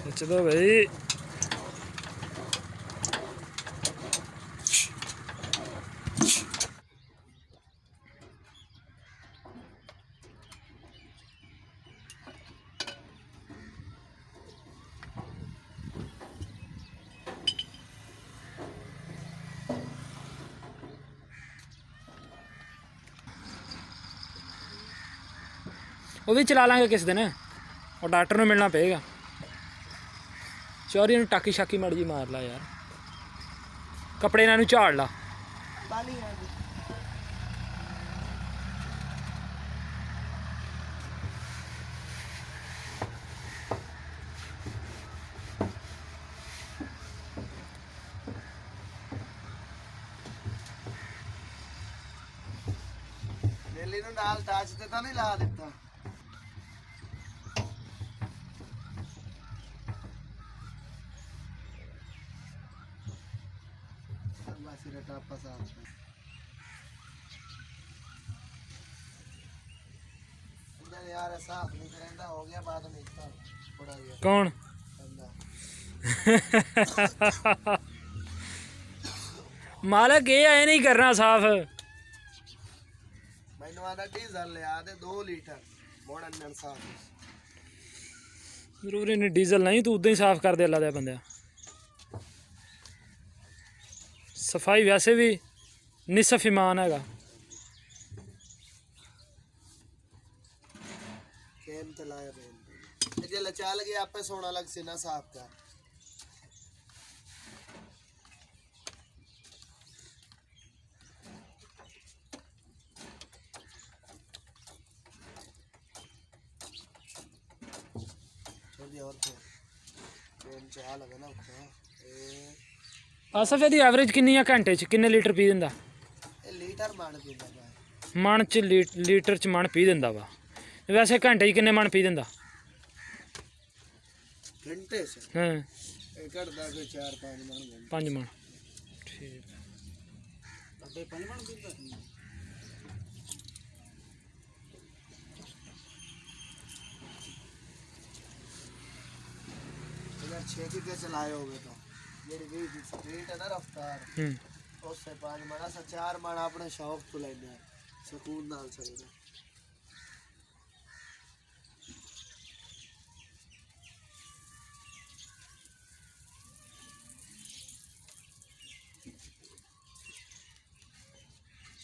खिच दो भाई। वो भी चला लांगे किस दिन, और डॉक्टर को मिलना पेगा। चौरी टाकी शाकी मड़ जी मार ला यार, कपड़े इन्हों झाड़ ला। नाल टाच ते तो नहीं ला देता। यार साफ नहीं करता हो गया बाद में थोड़ा गया कौन मालक ये है नहीं करना साफ। मैनू आदा डीजल लिया दे 2 लीटर मोड़ अंदर साफ। जरूरी नहीं डीजल नहीं, तू उदा ही साफ कर दे अल्लाह दे बंदे। सफाई वैसे भी निसफ ईमान हैगा। खेम ते लाया पे जे लचा लगे आपे सोना लग सी ना साफ कर। आसफ ਇਹਦੀ ਐਵਰੇਜ ਕਿੰਨੀ ਆ ਘੰਟੇ ਚ, ਕਿੰਨੇ ਲੀਟਰ ਪੀ ਦਿੰਦਾ? ਇਹ ਲੀਟਰ ਮਣ ਪੀਂਦਾ ਵਾ। ਮਣ ਚ ਲੀਟਰ ਚ ਮਣ ਪੀ ਦਿੰਦਾ ਵਾ। ਵੈਸੇ ਘੰਟੇ ਚ ਕਿੰਨੇ ਮਣ ਪੀ ਦਿੰਦਾ? ਘੰਟੇ ਚ ਹਾਂ ਇਹ ਘੜਦਾ ਕੋਈ 4-5 ਮਣ। 5 ਮਣ ਠੀਕ ਹੈ। ਅੱਗੇ 5 ਮਣ ਪੀਂਦਾ। अगर 6 के चलाए होगे तो मेरी भी स्पीड है ना रफ्तार उससे 5 मणा से 4 मण अपने शौक तो लेने सुकून नाल चलना।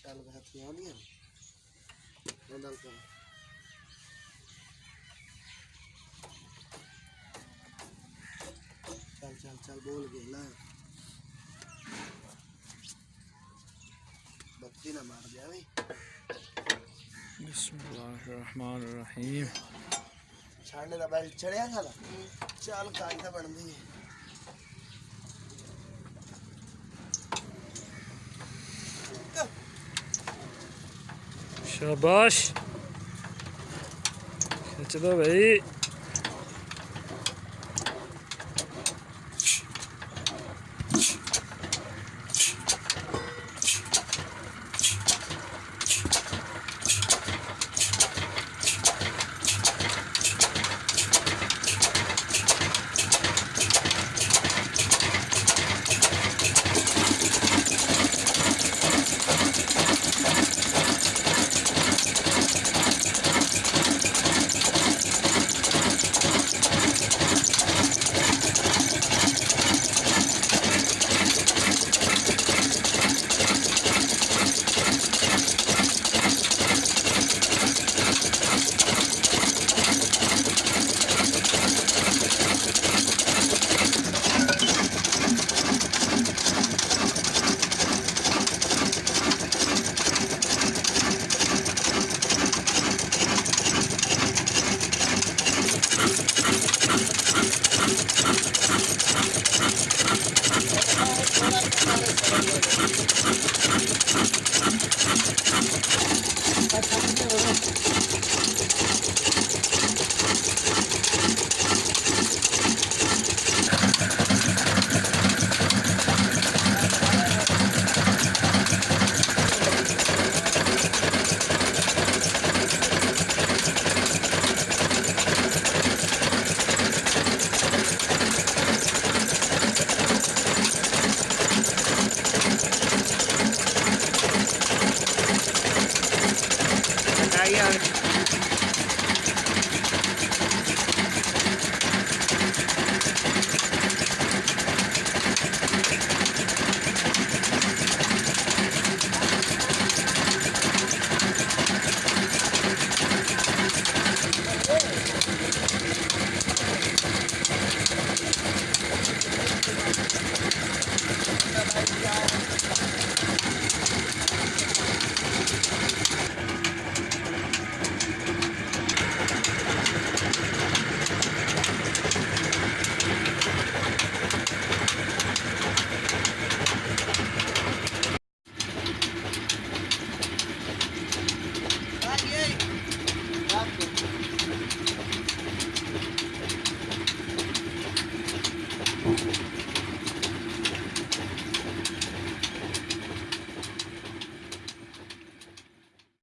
चल बहती आनी है बंदल का चल चल चल बोल गेला बत्ती ना मार दिया भाई। बिस्मिल्लाहिर्रहमानिर्रहीम। छाड़ने का बेल्ट चढ़िया खाला चल कायदा बन दी। शाबाश खिच दो भाई।